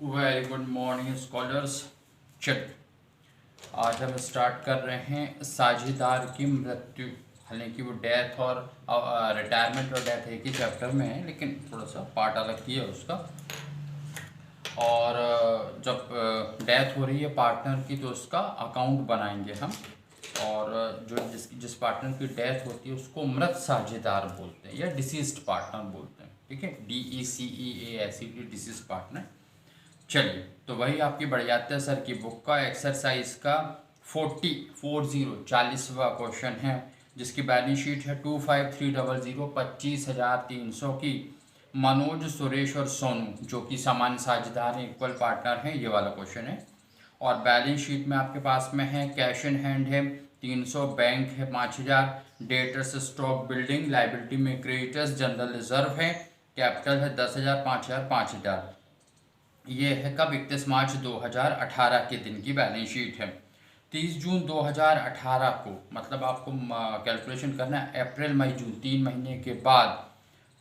Very good morning scholars. चलिए आज हम स्टार्ट कर रहे हैं साझेदार की मृत्यु। हालांकि वो डेथ और रिटायरमेंट और डेथ एक ही चैप्टर में है, लेकिन थोड़ा सा पार्ट अलग किया है उसका। और जब डेथ हो रही है पार्टनर की तो उसका अकाउंट बनाएंगे हम। और जो जिस पार्टनर की डेथ होती है उसको मृत साझेदार बोलते हैं या डिसीज्ड पार्टनर बोलते हैं। ठीक है, DECEA ऐसी डिसीज्ड पार्टनर। चलिए तो वही आपकी बढ़ियात्या सर की बुक का एक्सरसाइज का 40वां क्वेश्चन है, जिसकी बैलेंस शीट है 25300 25,300 की। मनोज, सुरेश और सोनू जो कि सामान्य साझेदार हैं, इक्वल पार्टनर हैं, ये वाला क्वेश्चन है। और बैलेंस शीट में आपके पास में है कैश इन हैंड है 300, बैंक है 5000, डेटर्स स्टॉक बिल्डिंग, लाइबिलिटी में क्रेडिटर्स, जनरल रिजर्व है, कैपिटल है 10,000 5,000 5,000। ये है कब 31 मार्च 2018 के दिन की बैलेंस शीट है। 30 जून 2018 को, मतलब आपको कैलकुलेशन करना है अप्रैल मई जून 3 महीने के बाद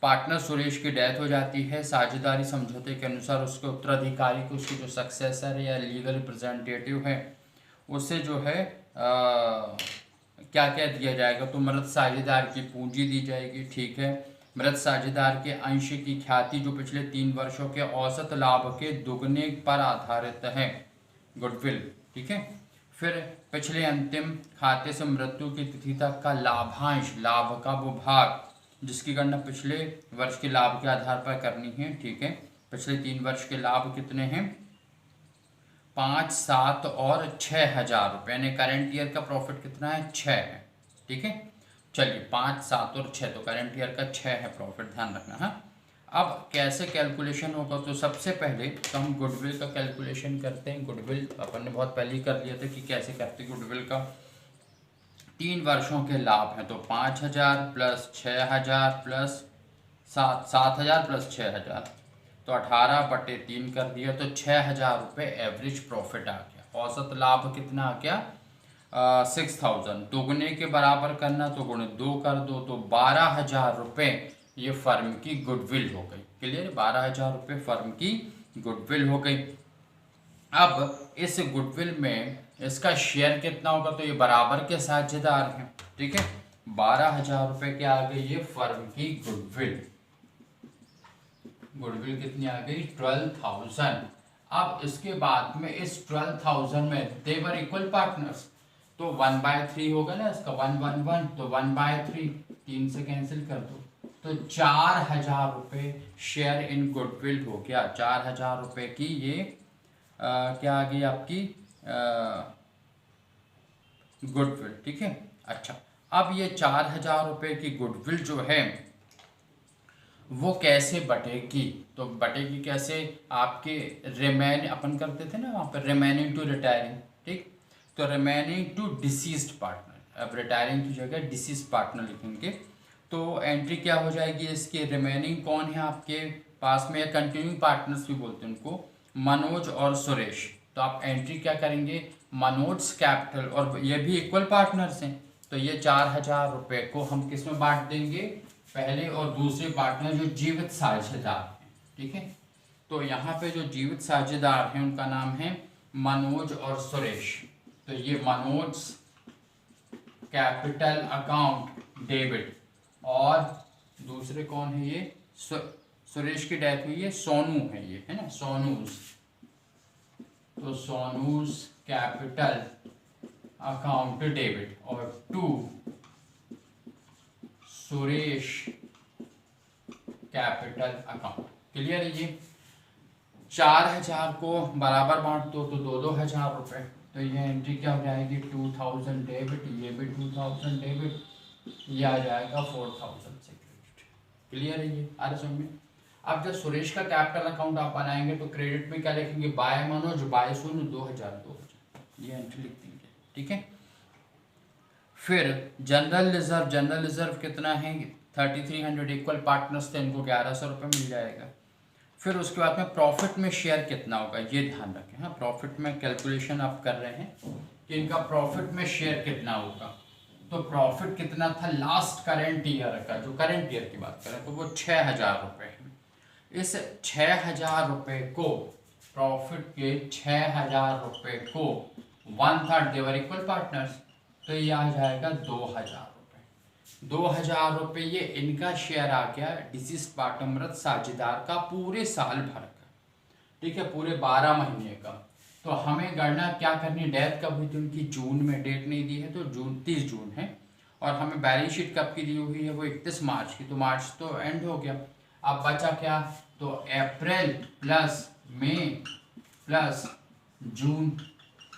पार्टनर सुरेश की डेथ हो जाती है। साझेदारी समझौते के अनुसार उसके उत्तराधिकारी को उसकी जो सक्सेसर है या लीगल रिप्रेजेंटेटिव है उसे जो है क्या क्या दिया जाएगा, तो मृत साझेदार की पूंजी दी जाएगी। ठीक है, मृत साझेदार के अंश की ख्याति जो पिछले 3 वर्षों के औसत लाभ के दुगने पर आधारित है, गुडविल। ठीक है, फिर पिछले अंतिम खाते से मृत्यु की तिथि तक का लाभांश, लाभ का वो भाग जिसकी गणना पिछले वर्ष के लाभ के आधार पर करनी है। ठीक है, पिछले 3 वर्ष के लाभ कितने हैं, 5, 7 और 6,000 रुपये, यानी करंट ईयर का प्रॉफिट कितना है, 6 है। ठीक है, चलिए 5, 7 और 6, तो करंट ईयर का 6 है प्रॉफिट, ध्यान रखना है। अब कैसे कैलकुलेशन होगा, तो सबसे पहले तो हम गुडविल का कैलकुलेशन करते हैं। गुडविल अपन ने बहुत पहले ही कर लिया था कि कैसे करते हैं गुडविल का। 3 वर्षों के लाभ हैं तो 5,000 प्लस 6,000 प्लस 7,000 प्लस 6,000, तो 18/3 कर दिया, तो 6,000 रुपये एवरेज प्रॉफिट आ गया। औसत लाभ कितना आ गया, 6,000। दोगुने के बराबर करना तो गुणे 2 कर दो, तो 12,000 रुपये ये फर्म की गुडविल हो गई। क्लियर, 12,000 रुपये फर्म की गुडविल हो गई। अब इस गुडविल में इसका शेयर कितना होगा, तो ये बराबर के साझेदार हैं। ठीक है, 12,000 रुपये के आ गई ये फर्म की गुडविल। गुडविल कितनी आ गई, 12,000। अब इसके बाद में इस 12,000 में देवर इक्वल पार्टनर्स, तो 1/3 होगा ना इसका, 1 1 1, तो 1/3 3 से कैंसिल कर दो, तो 4,000 रुपये शेयर इन गुडविल हो गया। 4,000 रुपये की ये क्या आ गई आपकी गुडविल। ठीक है, अच्छा अब ये 4,000 रुपये की गुडविल जो है वो कैसे बटेगी, तो बटेगी कैसे, आपके रिमेन अपन करते थे ना वहाँ पर रिमेनिंग टू रिटायरिंग। ठीक, तो रिमेनिंग टू डिसीज्ड पार्टनर, अब रिटायरिंग की जगह डिसीज्ड पार्टनर लिखेंगे, तो एंट्री क्या हो जाएगी इसकी, रिमेनिंग कौन है आपके पास में, या कंटिन्यूइंग पार्टनर्स भी बोलते हैं उनको, मनोज और सुरेश। तो आप एंट्री क्या करेंगे, मनोज कैपिटल, और ये भी इक्वल पार्टनर्स हैं, तो ये 4,000 रुपये को हम किस में बांट देंगे, पहले और दूसरे पार्टनर जो जीवित साझेदार हैं। ठीक है, तो यहाँ पे जो जीवित साझेदार हैं उनका नाम है मनोज और सुरेश, तो ये मनोज कैपिटल अकाउंट डेबिट, और दूसरे कौन है ये सुरेश की डेथ हुई है, सोनू है ये, है ना, सोनूज, तो सोनूज कैपिटल अकाउंट डेबिट, और 2 सुरेश कैपिटल अकाउंट। क्लियर है ये, 4,000 को बराबर बांट दो तो 2,000 रुपये, तो ये एंट्री क्या हो जाएगी, 2,000 डेबिट, ये भी 2,000 डेबिट, ये आ जाएगा 4,000 से क्रेडिट। क्लियर है ये, अरे समझे। अब जब सुरेश का कैपिटल अकाउंट आप बनाएंगे तो क्रेडिट में क्या लिखेंगे, बाय मनोज बाय सोनू 2,000, ये एंट्री लिख देंगे। ठीक है, फिर जनरल रिजर्व, जनरल रिजर्व कितना है 3,300, इक्वल पार्टनर्स थे, इनको 1,100 रुपये मिल जाएगा। फिर उसके बाद में प्रॉफिट में शेयर कितना होगा, ये ध्यान रखें। हाँ, प्रॉफिट में कैलकुलेशन आप कर रहे हैं कि इनका प्रॉफिट में शेयर कितना होगा, तो प्रॉफिट कितना था लास्ट करेंट ईयर का, जो करेंट ईयर की बात करें तो वो 6,000 रुपये है। इस 6,000 रुपये को प्रॉफिट के 6,000 रुपये को 1/3 देवर इक्वल पार्टनर्स, तो ये आ जाएगा 2,000 रुपये। 2,000 रुपये ये इनका शेयर आ गया डिसीज पार्टनर मृत साझेदार का पूरे साल भर का, ठीक है, पूरे 12 महीने का। तो हमें गणना क्या करनी, डेथ कब हुई थी उनकी, जून में, डेट नहीं दी है तो 30 जून है, और हमें बैलेंस शीट कब की दी हुई है, वो 31 मार्च की, तो मार्च तो एंड हो गया। अब बचा क्या, तो अप्रैल प्लस मई प्लस जून,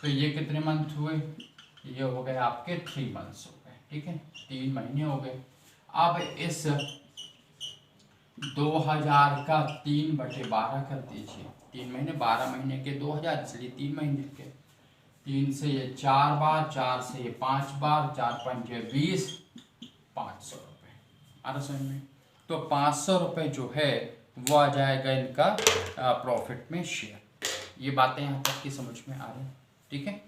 तो ये कितने मंथ हुए, ये हो गए आपके 3 मंथ्स हो गए, ठीक है, 3 महीने हो गए। अब इस 2000 का 3/12 कर दीजिए, 3 महीने 12 महीने के 2000, इसलिए 3 महीने के, 3 से ये 4 बार, 4 से ये 5 बार, 4 पंजे 20, 500 रुपये आ रहा समझ में। तो 500 रुपये जो है वो आ जाएगा इनका प्रॉफिट में शेयर। ये बातें यहाँ तक की समझ में आ रही हैं, ठीक है।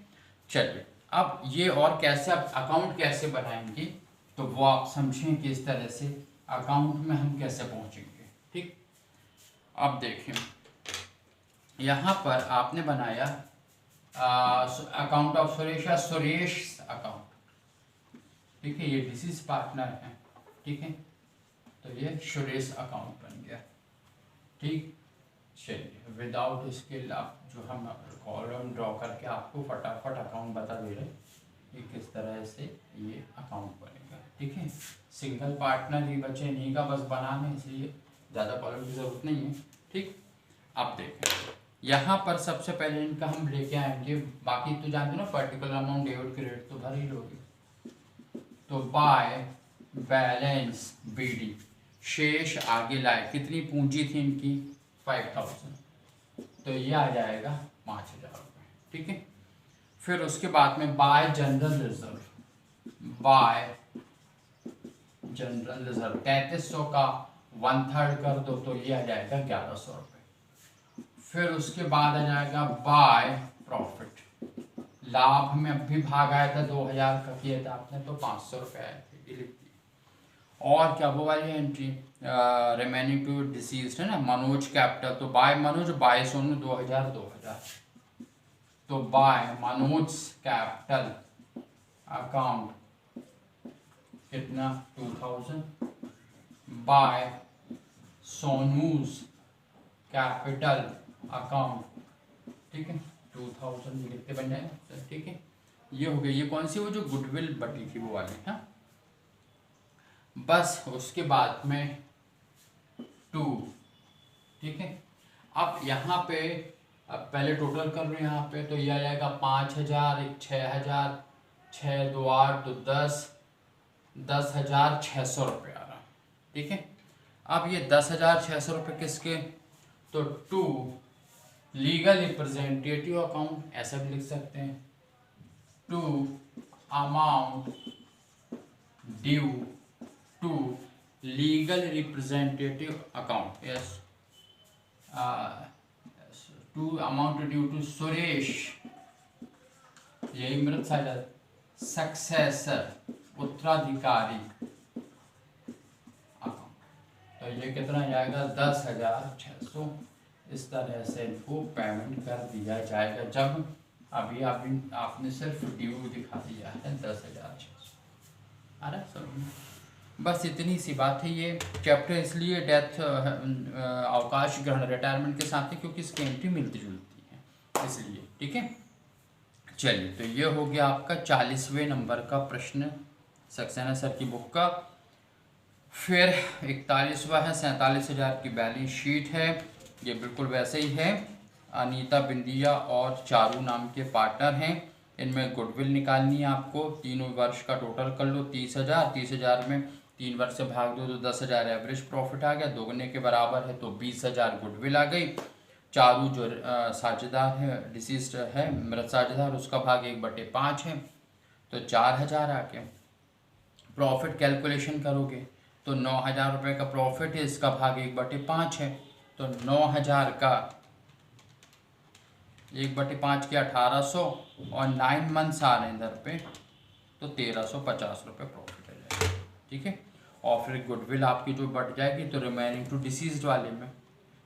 चलिए अब ये और कैसे आप अकाउंट कैसे बनाएंगे, तो वो आप समझें कि इस तरह से अकाउंट में हम कैसे पहुँचेंगे, ठीक। अब देखें यहाँ पर आपने बनाया अकाउंट ऑफ सुरेश या सुरेश अकाउंट, ठीक है, ये डिसीज पार्टनर है, ठीक है, तो ये सुरेश अकाउंट बन गया, ठीक। चलिए विदाउट स्किल आप जो हम कॉलम ड्रॉ करके आपको फटाफट अकाउंट बता दे रहे कि किस तरह से ये अकाउंट बनेगा, ठीक है। सिंगल पार्टनर ही बचे नहीं का बस बनाने, इसलिए ज़्यादा कॉलम की ज़रूरत नहीं है, ठीक। अब देखें यहाँ पर सबसे पहले इनका हम लेके आएंगे, बाकी तो जानते हो ना, पर्टिकुलर अमाउंट डेबिट क्रेडिट तो भर ही लोगे, तो बाय बैलेंस बीडी, शेष आगे लाए, कितनी पूंजी थी इनकी 5000, तो ये आ जाएगा 5000 रुपये, ठीक है। फिर उसके बाद में bye general reserve, bye general reserve 3300 का 1/3 कर दो, तो ये आ जाएगा 1100 रुपये। फिर उसके बाद आ जाएगा बाय प्रॉफिट, लाभ में अभी भाग आया था 2000 का किया था आपने, तो 500 रुपये आए थे, लिख दिए। और क्या वो वाली एंट्री रिमेनिंग टू डिसीज है ना, मनोज कैपिटल, तो बाय मनोज बाय सोनू 2000, तो बाय मनोज कैपिटल अकाउंट कितना 2000, बाय सोनूज कैपिटल अकाउंट, ठीक है, 2000 लिखते बन जाएगा, ठीक है। ये हो गया, ये कौन सी, वो जो गुडविल बटी थी वो वाली, हाँ। बस उसके बाद में 2, ठीक है। अब यहाँ पे अब पहले टोटल कर रहे हैं यहाँ पे, तो ये आ जाएगा 5000, 6000, 6 2 8, तो 10,600 रुपये आ रहा, ठीक है। अब ये 10,600 रुपये किसके, तो 2 लीगल रिप्रेजेंटेटिव अकाउंट, ऐसा भी लिख सकते हैं, 2 amount due to legal representative account, yes, 2 amount due to Suresh, यही मृत साझेदार, सक्सेसर उत्तराधिकारी अकाउंट, तो ये कितना जाएगा 10,600, इस तरह से इनको पेमेंट कर दिया जाएगा, जब अभी आपने सिर्फ ड्यू दिखा दिया है 10,600, आ रहा सब। बस इतनी सी बात है। ये चैप्टर इसलिए डेथ अवकाश ग्रहण रिटायरमेंट के साथ है क्योंकि इसकी एंट्री मिलती जुलती है, इसलिए, ठीक है। चलिए, तो ये हो गया आपका 40वें नंबर का प्रश्न सक्सेना सर की बुक का। फिर 41वां है, 47,000 की बैलेंस शीट है, ये बिल्कुल वैसे ही है। अनीता बिंदिया और चारू नाम के पार्टनर हैं, इनमें गुडविल निकालनी है आपको। तीनों वर्ष का टोटल कर लो 30,000, 30,000 में 3 वर्ष से भाग दो तो 10,000 एवरेज प्रॉफिट आ गया, दोगुने के बराबर है तो 20,000 गुडविल आ गई। चारू जो साझेदार है, डिसीज्ड है मृत साझेदार, उसका भाग 1/5 है तो 4,000 आ गया। प्रॉफिट कैलकुलेशन करोगे तो 9,000 रुपये का प्रॉफिट है, इसका भाग 1/5 है तो 9,000 का 1/5 के 1,800 और 9 मंथ्स आ रहे हैं इधर पे तो 1,350 रुपये प्रॉफिट आ जाएगा, ठीक है। और फिर गुडविल आपकी जो बढ़ जाएगी तो रिमेनिंग टू डिसीज्ड वाले में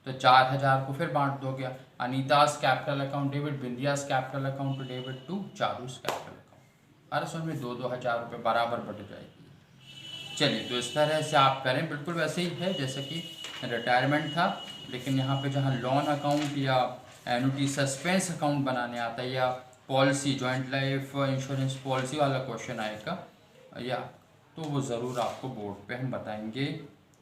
तो 4000 को फिर बांट दोगे, Anita's capital account debit, Bindiya's capital account debit to Charu's capital account. हर उसमें भी 2-2 हज़ार रुपये बराबर बढ़ जाएगी। चलिए, तो इस तरह से आप करें, बिल्कुल वैसे ही है जैसे कि रिटायरमेंट था, लेकिन यहाँ पे जहाँ लोन अकाउंट या एनुटी सस्पेंस अकाउंट बनाने आता है, या policy joint life insurance policy वाला क्वेश्चन आएगा, या तो वो ज़रूर आपको बोर्ड पे हम बताएंगे।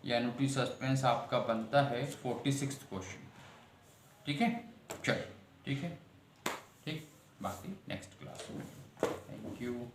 ये एनुटी सस्पेंस आपका बनता है 46 क्वेश्चन। ठीक है, चलो ठीक है, ठीक, बाकी नेक्स्ट क्लास में। Thank you.